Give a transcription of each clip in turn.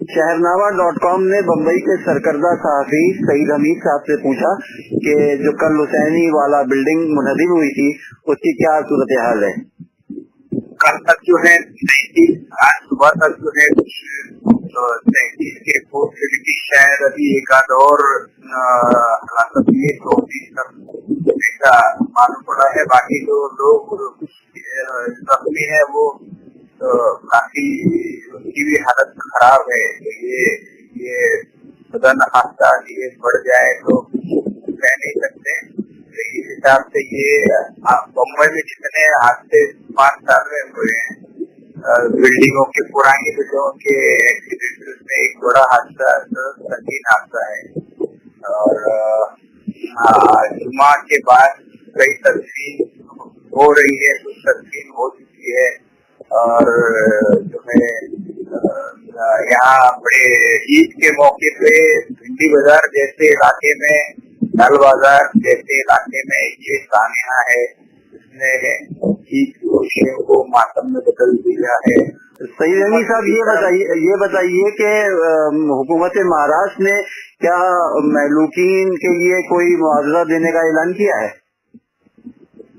शहरनामा.com ने बम्बई के सरकर्दा सहाफी सईद हमीद साहब से पूछा कि जो कल हुसैनी वाला बिल्डिंग मुनहदिम हुई थी उसकी क्या सूरत हाल है। कल तक जो है नहीं थी, आज सुबह तक जो है कुछ 33 के पोस्ट की शायद अभी एक आध और हलाकत हुई तो ऐसा मालूम पड़ा है। बाकी जो लोग कुछ जख्मी है वो काफी उनकी भी हालत खराब है। ये सदन हादसा ये बढ़ जाए तो कह नहीं सकते। इस हिसाब से ये बम्बई में जितने हादसे 5 साल में हुए हैं बिल्डिंगों के पुरानी बिल्डिंगों के एक्सीडेंट में एक बड़ा हादसा संगीन हादसा है। और जुमा के बाद कई तस्वीर हो रही है, कुछ तस्वीर हो चुकी है। और जो है यहाँ बड़े ईद के मौके पे भिंडी बाजार जैसे इलाके में, लाल बाजार जैसे इलाके में ये सानिया है जिसने ईद की खुशियों को मातम में बदल दिया है। सईद हमीद साहब ये बताइए कि हुकूमत महाराष्ट्र ने क्या महलूकीन के लिए कोई मुआवजा देने का ऐलान किया है?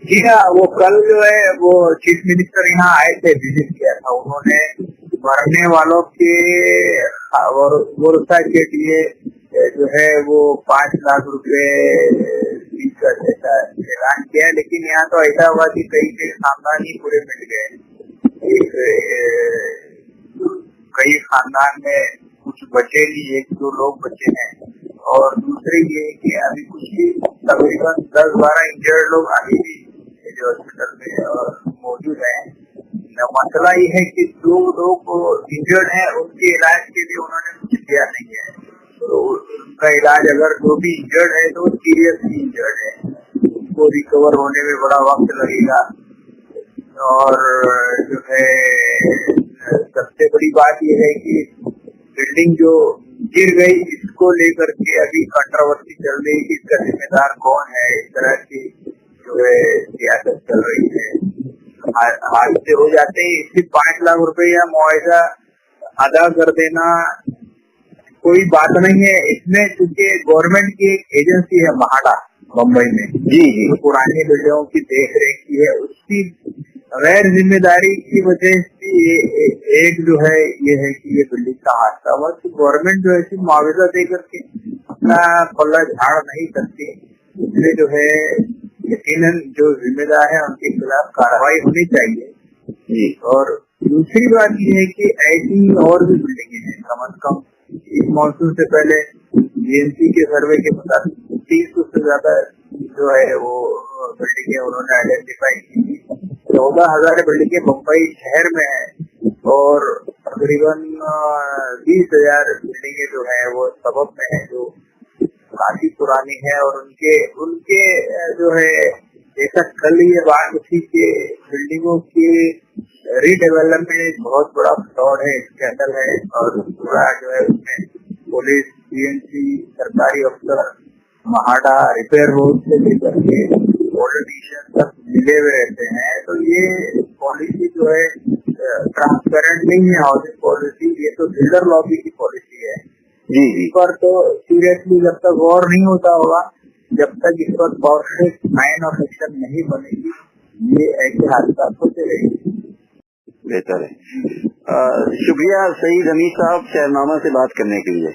जी हाँ, वो कल जो है वो चीफ मिनिस्टर यहाँ आए थे, विजिट किया था उन्होंने। मरने वालों के वर्षा के लिए जो है वो 5 लाख रुपए ऐसा ऐलान किया। लेकिन यहाँ तो ऐसा हुआ कि कई खानदान ही पूरे मिल गए। कई खानदान में कुछ बचे नहीं, 1-2 लोग बचे हैं। और दूसरे ये कि अभी कुछ तकरीबन 10-12 इंजर्ड लोग अभी भी जो हॉस्पिटल में मौजूद है। मसला ये है कि जो लोग इंजर्ड है उनके इलाज के लिए उन्होंने कुछ किया नहीं है। तो उनका इलाज अगर जो भी इंजर्ड है तो सीरियसली इंजर्ड है, उसको रिकवर होने में बड़ा वक्त लगेगा। और जो है सबसे बड़ी बात यह है कि बिल्डिंग जो गिर गई इसको लेकर के अभी कंट्रोवर्सी चल रही है कि इसका जिम्मेदार कौन है। इस तरह की जो है सियासत चल रही है। हादसे हो जाते हैं, सिर्फ 5 लाख रुपए या मुआवजा अदा कर देना कोई बात नहीं है। इसमें चूंकि गवर्नमेंट की एक एजेंसी है महाडा बम्बई में, जी जो पुरानी बिल्डिंगों की देख रेख की है, उसकी गैर जिम्मेदारी की वजह से एक जो है ये है कि ये बिल्डिंग का हादसा हुआ। तो गवर्नमेंट जो है मुआवजा दे करके अपना पल्ला झाड़ नहीं सकती। इसलिए जो है यकीनन जो जिम्मेदार है उनके खिलाफ कार्रवाई होनी चाहिए जी। और दूसरी बात ये है कि ऐसी और भी बिल्डिंगे हैं, कम से कम इस मॉनसून से पहले बीएमसी के सर्वे के मुताबिक 30 से ज्यादा जो है वो बिल्डिंगे उन्होंने आइडेंटिफाई की थी। 14,000 बिल्डिंगे मुंबई शहर में है और तकरीबन 20,000 बिल्डिंगे जो है वो सबब में है जो काफी पुरानी है। और उनके जो है जैसा कल ये बात उठी कि बिल्डिंगों की रीडेवलपमेंट बहुत बड़ा फ्रॉड है, स्कैंडल है। और पूरा जो है उसमें पुलिस, बीएमसी, सरकारी अफसर, महाडा, रिपेयर रोड से लेकर के पॉलिटिशियन तक मिले हुए रहते हैं। तो ये पॉलिसी जो है ट्रांसपेरेंट नहीं है हाउसिंग पॉलिसी, ये तो बिल्डर लॉबी की पॉलिसी है जी। इस पर तो सीरियसली जब तक गौर नहीं होता होगा, जब तक इस पर परफेक्ट लाइन ऑफ एक्शन नहीं बनेगी, ये ऐसे हादसा होते रहेंगे। बेहतर है। शुक्रिया सईद हमीद साहब शहरनामा से बात करने के लिए।